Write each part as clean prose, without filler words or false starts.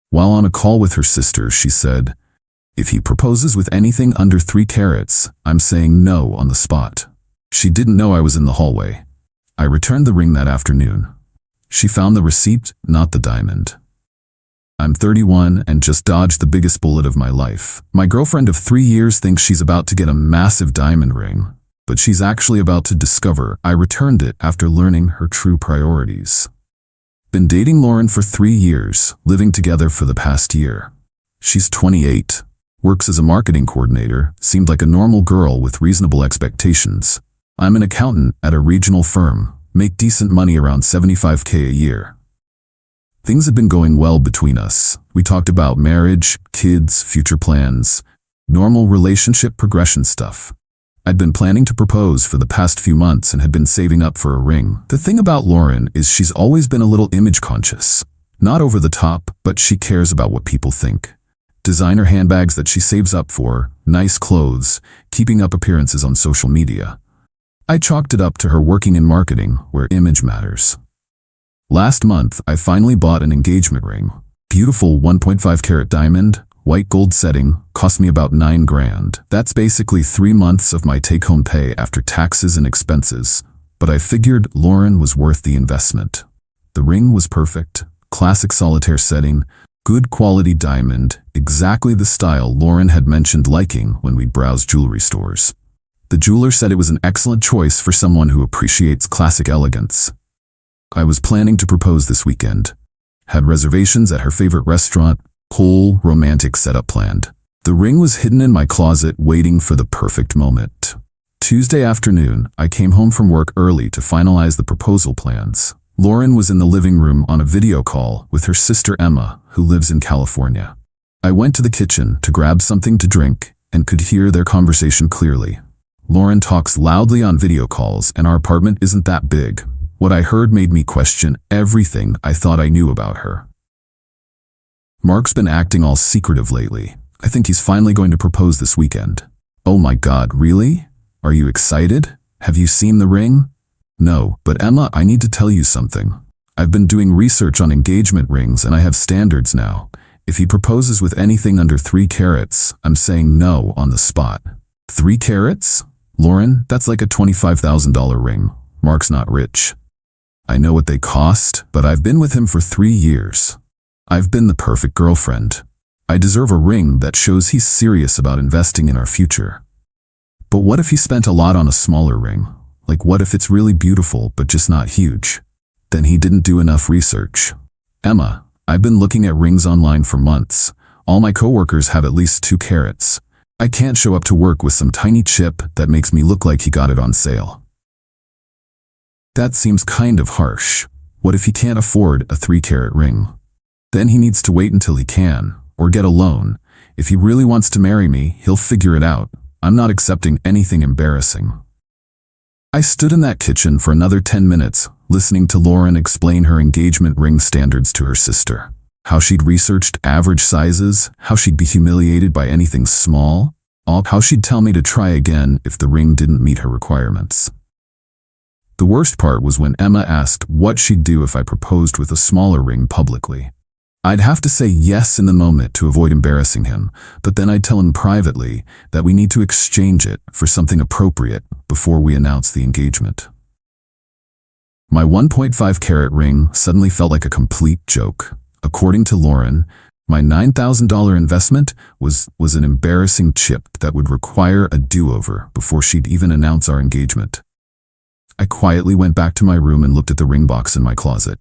While on a call with her sister, she said, "If he proposes with anything under 3 carats, I'm saying no on the spot." She didn't know I was in the hallway. I returned the ring that afternoon. She found the receipt, not the diamond. I'm 31 and just dodged the biggest bullet of my life. My girlfriend of 3 years thinks she's about to get a massive diamond ring, but she's actually about to discover I returned it after learning her true priorities. Been dating Lauren for 3 years, living together for the past year. She's 28, works as a marketing coordinator, seemed like a normal girl with reasonable expectations. I'm an accountant at a regional firm, make decent money around $75K a year. Things had been going well between us. We talked about marriage, kids, future plans, normal relationship progression stuff. I'd been planning to propose for the past few months and had been saving up for a ring. The thing about Lauren is she's always been a little image conscious. Not over the top, but she cares about what people think. Designer handbags that she saves up for, nice clothes, keeping up appearances on social media. I chalked it up to her working in marketing, where image matters. Last month, I finally bought an engagement ring. Beautiful 1.5 carat diamond, white gold setting, cost me about $9 grand. That's basically 3 months of my take-home pay after taxes and expenses. But I figured Lauren was worth the investment. The ring was perfect, classic solitaire setting, good quality diamond, exactly the style Lauren had mentioned liking when we browsed jewelry stores. The jeweler said it was an excellent choice for someone who appreciates classic elegance. I was planning to propose this weekend. Had reservations at her favorite restaurant, whole romantic setup planned. The ring was hidden in my closet waiting for the perfect moment. Tuesday afternoon, I came home from work early to finalize the proposal plans. Lauren was in the living room on a video call with her sister Emma, who lives in California. I went to the kitchen to grab something to drink and could hear their conversation clearly. Lauren talks loudly on video calls and our apartment isn't that big. What I heard made me question everything I thought I knew about her. Mark's been acting all secretive lately. I think he's finally going to propose this weekend. Oh my God, really? Are you excited? Have you seen the ring? No, but Emma, I need to tell you something. I've been doing research on engagement rings and I have standards now. If he proposes with anything under 3 carats, I'm saying no on the spot. 3 carats? Lauren, that's like a $25,000 ring. Mark's not rich. I know what they cost, but I've been with him for 3 years. I've been the perfect girlfriend. I deserve a ring that shows he's serious about investing in our future. But what if he spent a lot on a smaller ring? Like what if it's really beautiful but just not huge? Then he didn't do enough research. Emma, I've been looking at rings online for months. All my coworkers have at least 2 carats. I can't show up to work with some tiny chip that makes me look like he got it on sale. That seems kind of harsh. What if he can't afford a 3-carat ring? Then he needs to wait until he can, or get a loan. If he really wants to marry me, he'll figure it out. I'm not accepting anything embarrassing. I stood in that kitchen for another 10 minutes, listening to Lauren explain her engagement ring standards to her sister. How she'd researched average sizes, how she'd be humiliated by anything small, how she'd tell me to try again if the ring didn't meet her requirements. The worst part was when Emma asked what she'd do if I proposed with a smaller ring publicly. I'd have to say yes in the moment to avoid embarrassing him, but then I'd tell him privately that we need to exchange it for something appropriate before we announce the engagement. My 1.5 carat ring suddenly felt like a complete joke. According to Lauren, my $9,000 investment was an embarrassing chip that would require a do-over before she'd even announce our engagement. I quietly went back to my room and looked at the ring box in my closet.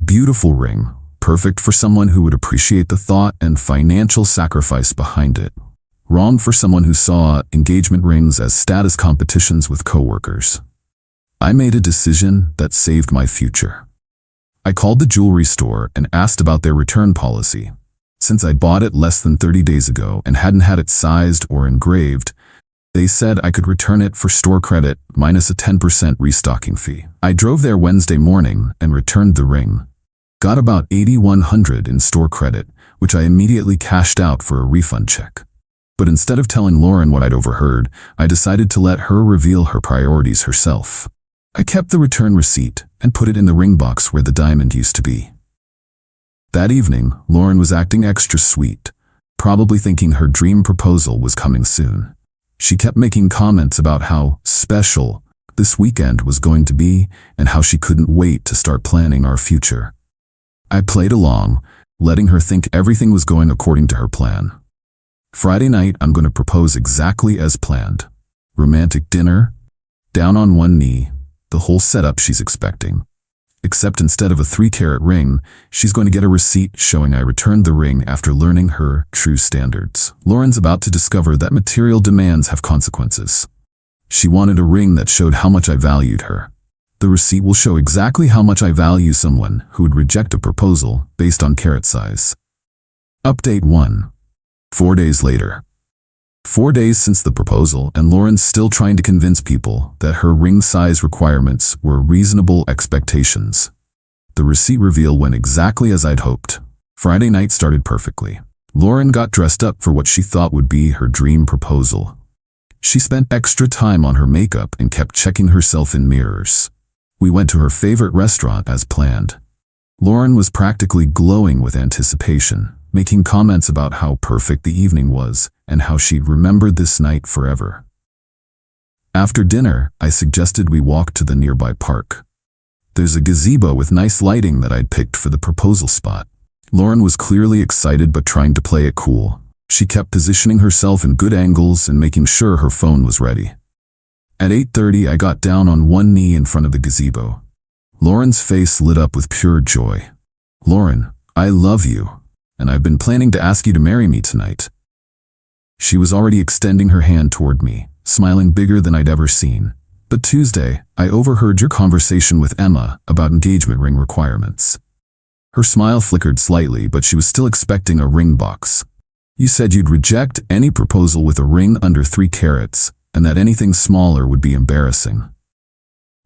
Beautiful ring, perfect for someone who would appreciate the thought and financial sacrifice behind it. Wrong for someone who saw engagement rings as status competitions with coworkers. I made a decision that saved my future. I called the jewelry store and asked about their return policy. Since I bought it less than 30 days ago and hadn't had it sized or engraved, they said I could return it for store credit minus a 10% restocking fee. I drove there Wednesday morning and returned the ring. Got about $8,100 in store credit, which I immediately cashed out for a refund check. But instead of telling Lauren what I'd overheard, I decided to let her reveal her priorities herself. I kept the return receipt and put it in the ring box where the diamond used to be. That evening, Lauren was acting extra sweet, probably thinking her dream proposal was coming soon. She kept making comments about how special this weekend was going to be and how she couldn't wait to start planning our future. I played along, letting her think everything was going according to her plan. Friday night, I'm going to propose exactly as planned. Romantic dinner, down on one knee, the whole setup she's expecting. Except instead of a 3-carat ring, she's going to get a receipt showing I returned the ring after learning her true standards. Lauren's about to discover that material demands have consequences. She wanted a ring that showed how much I valued her. The receipt will show exactly how much I value someone who would reject a proposal based on carat size. Update 1. 4 days later. 4 days since the proposal, and Lauren's still trying to convince people that her ring size requirements were reasonable expectations. The receipt reveal went exactly as I'd hoped. Friday night started perfectly. Lauren got dressed up for what she thought would be her dream proposal. She spent extra time on her makeup and kept checking herself in mirrors. We went to her favorite restaurant as planned. Lauren was practically glowing with anticipation, making comments about how perfect the evening was and how she remembered this night forever. After dinner, I suggested we walk to the nearby park. There's a gazebo with nice lighting that I'd picked for the proposal spot. Lauren was clearly excited but trying to play it cool. She kept positioning herself in good angles and making sure her phone was ready. At 8:30, I got down on one knee in front of the gazebo. Lauren's face lit up with pure joy. "Lauren, I love you, and I've been planning to ask you to marry me tonight." She was already extending her hand toward me, smiling bigger than I'd ever seen. "But Tuesday, I overheard your conversation with Emma about engagement ring requirements." Her smile flickered slightly, but she was still expecting a ring box. "You said you'd reject any proposal with a ring under 3 carats, and that anything smaller would be embarrassing."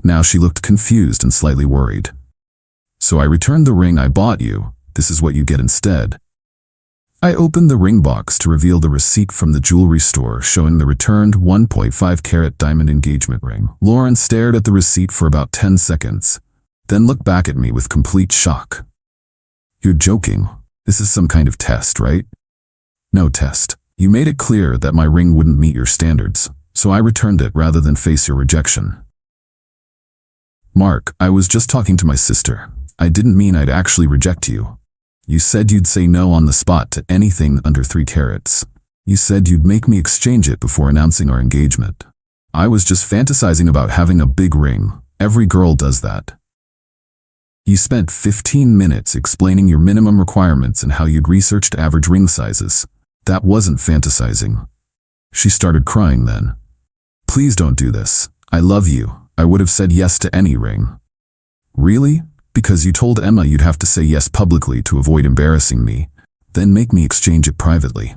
Now she looked confused and slightly worried. "So I returned the ring I bought you. This is what you get instead." I opened the ring box to reveal the receipt from the jewelry store showing the returned 1.5 carat diamond engagement ring. Lauren stared at the receipt for about 10 seconds, then looked back at me with complete shock. "You're joking. This is some kind of test, right?" "No test. You made it clear that my ring wouldn't meet your standards, so I returned it rather than face your rejection." "Mark, I was just talking to my sister. I didn't mean I'd actually reject you. You said you'd say no on the spot to anything under 3 carats. You said you'd make me exchange it before announcing our engagement. I was just fantasizing about having a big ring. Every girl does that." "You spent 15 minutes explaining your minimum requirements and how you'd researched average ring sizes. That wasn't fantasizing." She started crying then. "Please don't do this. I love you. I would have said yes to any ring." "Really? Because you told Emma you'd have to say yes publicly to avoid embarrassing me, then make me exchange it privately."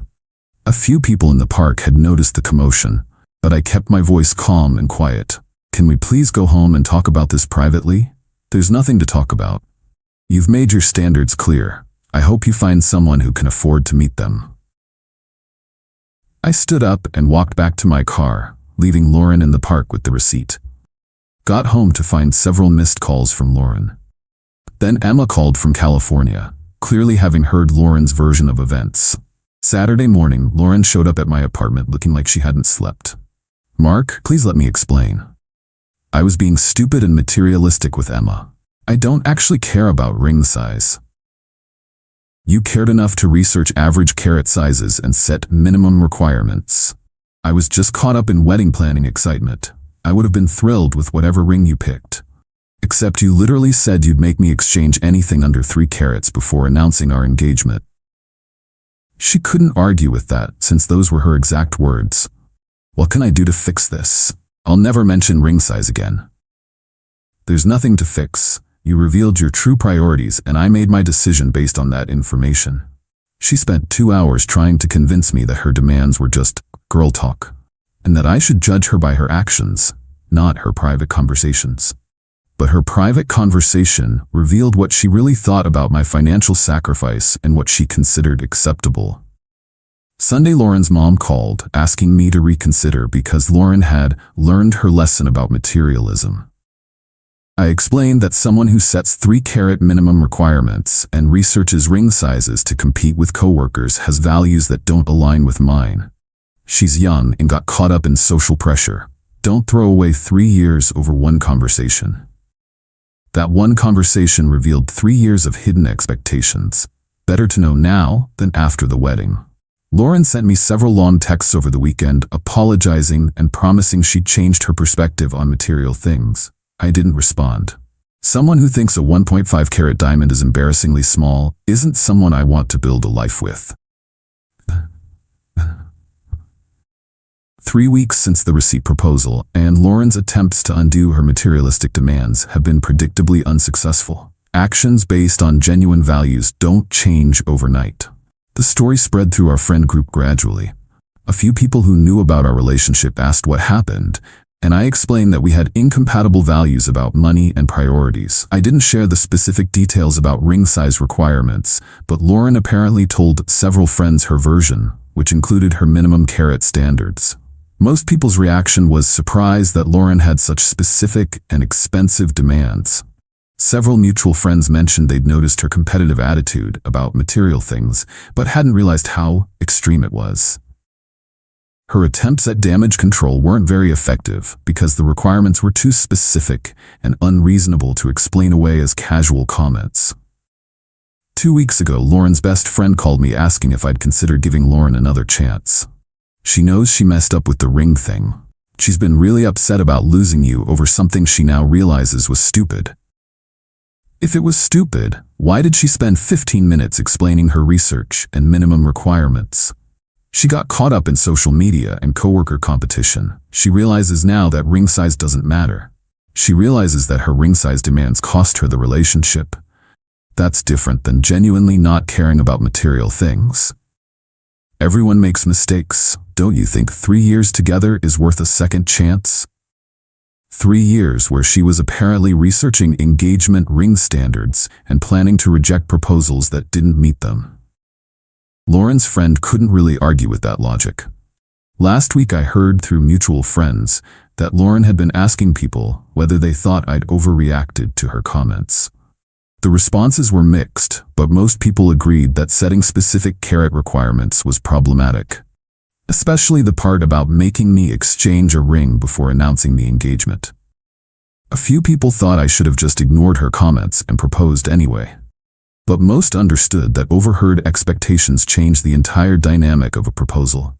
A few people in the park had noticed the commotion, but I kept my voice calm and quiet. "Can we please go home and talk about this privately? There's nothing to talk about. You've made your standards clear. I hope you find someone who can afford to meet them." I stood up and walked back to my car, leaving Lauren in the park with the receipt. Got home to find several missed calls from Lauren. Then Emma called from California, clearly having heard Lauren's version of events. Saturday morning, Lauren showed up at my apartment looking like she hadn't slept. "Mark, please let me explain. I was being stupid and materialistic with Emma. I don't actually care about ring size. You cared enough to research average carat sizes and set minimum requirements. I was just caught up in wedding planning excitement. I would have been thrilled with whatever ring you picked. Except you literally said you'd make me exchange anything under 3 carats before announcing our engagement." She couldn't argue with that since those were her exact words. "What can I do to fix this? I'll never mention ring size again." "There's nothing to fix. You revealed your true priorities and I made my decision based on that information." She spent 2 hours trying to convince me that her demands were just girl talk, and that I should judge her by her actions, not her private conversations. But her private conversation revealed what she really thought about my financial sacrifice and what she considered acceptable. Sunday, Lauren's mom called, asking me to reconsider because Lauren had learned her lesson about materialism. I explained that someone who sets 3-carat minimum requirements and researches ring sizes to compete with coworkers has values that don't align with mine. She's young and got caught up in social pressure. Don't throw away 3 years over one conversation. That one conversation revealed 3 years of hidden expectations. Better to know now than after the wedding. Lauren sent me several long texts over the weekend apologizing and promising she'd changed her perspective on material things. I didn't respond. Someone who thinks a 1.5-carat diamond is embarrassingly small isn't someone I want to build a life with. 3 weeks since the receipt proposal, and Lauren's attempts to undo her materialistic demands have been predictably unsuccessful. Actions based on genuine values don't change overnight. The story spread through our friend group gradually. A few people who knew about our relationship asked what happened, and I explained that we had incompatible values about money and priorities. I didn't share the specific details about ring size requirements, but Lauren apparently told several friends her version, which included her minimum carat standards. Most people's reaction was surprise that Lauren had such specific and expensive demands. Several mutual friends mentioned they'd noticed her competitive attitude about material things, but hadn't realized how extreme it was. Her attempts at damage control weren't very effective because the requirements were too specific and unreasonable to explain away as casual comments. 2 weeks ago, Lauren's best friend called me asking if I'd consider giving Lauren another chance. She knows she messed up with the ring thing. She's been really upset about losing you over something she now realizes was stupid. If it was stupid, why did she spend 15 minutes explaining her research and minimum requirements? She got caught up in social media and coworker competition. She realizes now that ring size doesn't matter. She realizes that her ring size demands cost her the relationship. That's different than genuinely not caring about material things. Everyone makes mistakes. Don't you think 3 years together is worth a second chance? 3 years where she was apparently researching engagement ring standards and planning to reject proposals that didn't meet them. Lauren's friend couldn't really argue with that logic. Last week I heard through mutual friends that Lauren had been asking people whether they thought I'd overreacted to her comments. The responses were mixed, but most people agreed that setting specific carat requirements was problematic. Especially the part about making me exchange a ring before announcing the engagement. A few people thought I should have just ignored her comments and proposed anyway. But most understood that overheard expectations changed the entire dynamic of a proposal.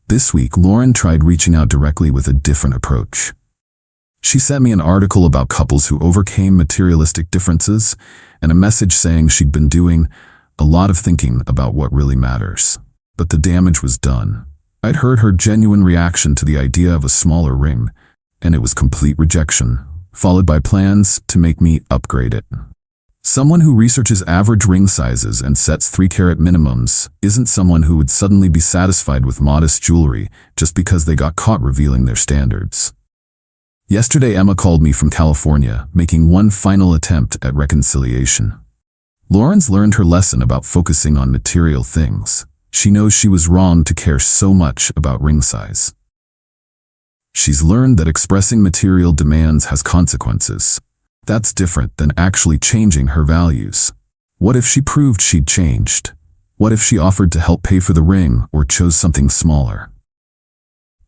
This week, Lauren tried reaching out directly with a different approach. She sent me an article about couples who overcame materialistic differences and a message saying she'd been doing a lot of thinking about what really matters. But the damage was done. I'd heard her genuine reaction to the idea of a smaller ring, and it was complete rejection, followed by plans to make me upgrade it. Someone who researches average ring sizes and sets 3-carat minimums isn't someone who would suddenly be satisfied with modest jewelry just because they got caught revealing their standards. Yesterday, Emma called me from California, making one final attempt at reconciliation. Lauren's learned her lesson about focusing on material things. She knows she was wrong to care so much about ring size. She's learned that expressing material demands has consequences. That's different than actually changing her values. What if she proved she'd changed? What if she offered to help pay for the ring or chose something smaller?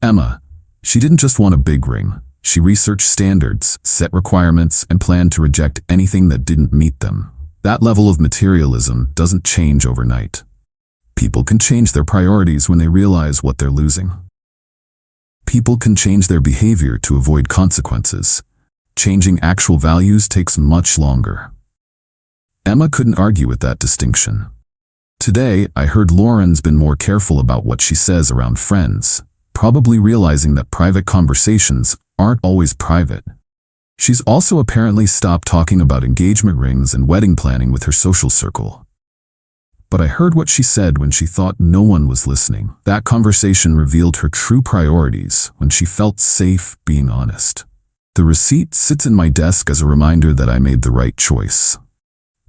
Emma, she didn't just want a big ring. She researched standards, set requirements, and planned to reject anything that didn't meet them. That level of materialism doesn't change overnight. People can change their priorities when they realize what they're losing. People can change their behavior to avoid consequences. Changing actual values takes much longer. Emma couldn't argue with that distinction. Today, I heard Lauren's been more careful about what she says around friends, probably realizing that private conversations aren't always private. She's also apparently stopped talking about engagement rings and wedding planning with her social circle. But I heard what she said when she thought no one was listening. That conversation revealed her true priorities when she felt safe being honest. The receipt sits in my desk as a reminder that I made the right choice.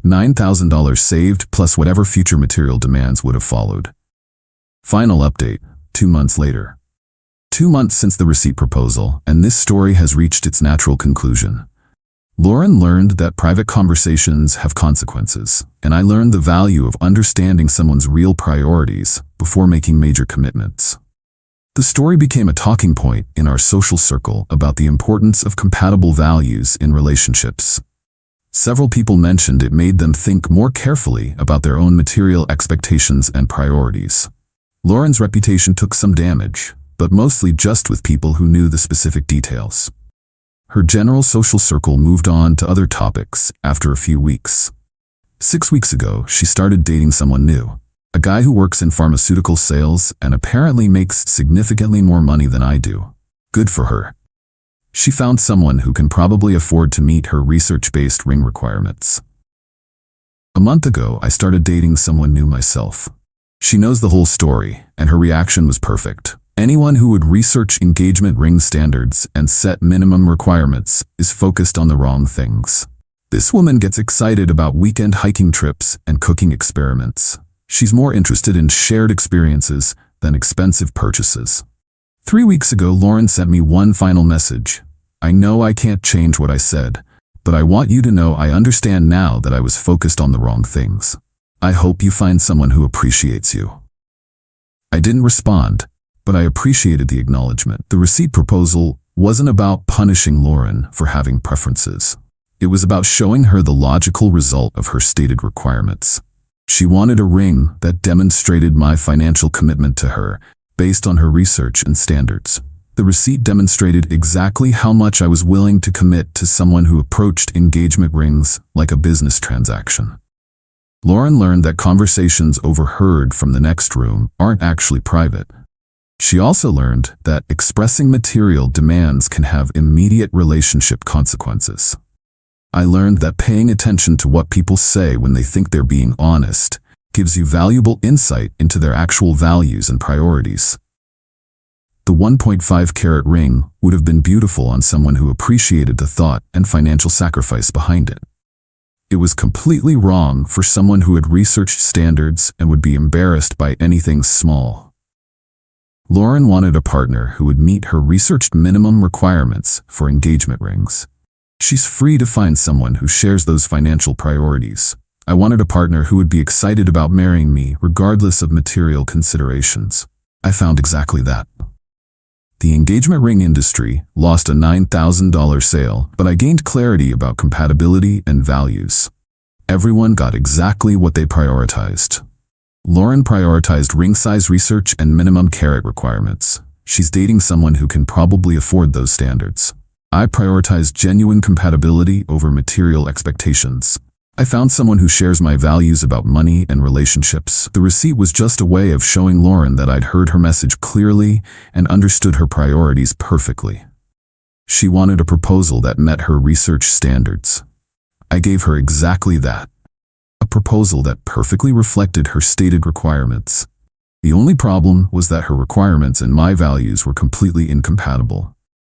$9,000 saved plus whatever future material demands would have followed. Final update, 2 months later. 2 months since the receipt proposal, and this story has reached its natural conclusion. Lauren learned that private conversations have consequences, and I learned the value of understanding someone's real priorities before making major commitments. The story became a talking point in our social circle about the importance of compatible values in relationships. Several people mentioned it made them think more carefully about their own material expectations and priorities. Lauren's reputation took some damage, but mostly just with people who knew the specific details. Her general social circle moved on to other topics after a few weeks. 6 weeks ago, she started dating someone new, a guy who works in pharmaceutical sales and apparently makes significantly more money than I do. Good for her. She found someone who can probably afford to meet her research-based ring requirements. A month ago, I started dating someone new myself. She knows the whole story, and her reaction was perfect. Anyone who would research engagement ring standards and set minimum requirements is focused on the wrong things. This woman gets excited about weekend hiking trips and cooking experiments. She's more interested in shared experiences than expensive purchases. 3 weeks ago, Lauren sent me one final message. I know I can't change what I said, but I want you to know I understand now that I was focused on the wrong things. I hope you find someone who appreciates you. I didn't respond, but I appreciated the acknowledgement. The receipt proposal wasn't about punishing Lauren for having preferences. It was about showing her the logical result of her stated requirements. She wanted a ring that demonstrated my financial commitment to her based on her research and standards. The receipt demonstrated exactly how much I was willing to commit to someone who approached engagement rings like a business transaction. Lauren learned that conversations overheard from the next room aren't actually private. She also learned that expressing material demands can have immediate relationship consequences. I learned that paying attention to what people say when they think they're being honest gives you valuable insight into their actual values and priorities. The 1.5 carat ring would have been beautiful on someone who appreciated the thought and financial sacrifice behind it. It was completely wrong for someone who had researched standards and would be embarrassed by anything small. Lauren wanted a partner who would meet her researched minimum requirements for engagement rings. She's free to find someone who shares those financial priorities. I wanted a partner who would be excited about marrying me regardless of material considerations. I found exactly that. The engagement ring industry lost a $9,000 sale, but I gained clarity about compatibility and values. Everyone got exactly what they prioritized. Lauren prioritized ring size research and minimum carat requirements. She's dating someone who can probably afford those standards. I prioritized genuine compatibility over material expectations. I found someone who shares my values about money and relationships. The receipt was just a way of showing Lauren that I'd heard her message clearly and understood her priorities perfectly. She wanted a proposal that met her research standards. I gave her exactly that. A proposal that perfectly reflected her stated requirements. The only problem was that her requirements and my values were completely incompatible.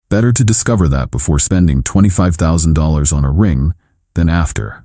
Better to discover that before spending $25,000 on a ring than after.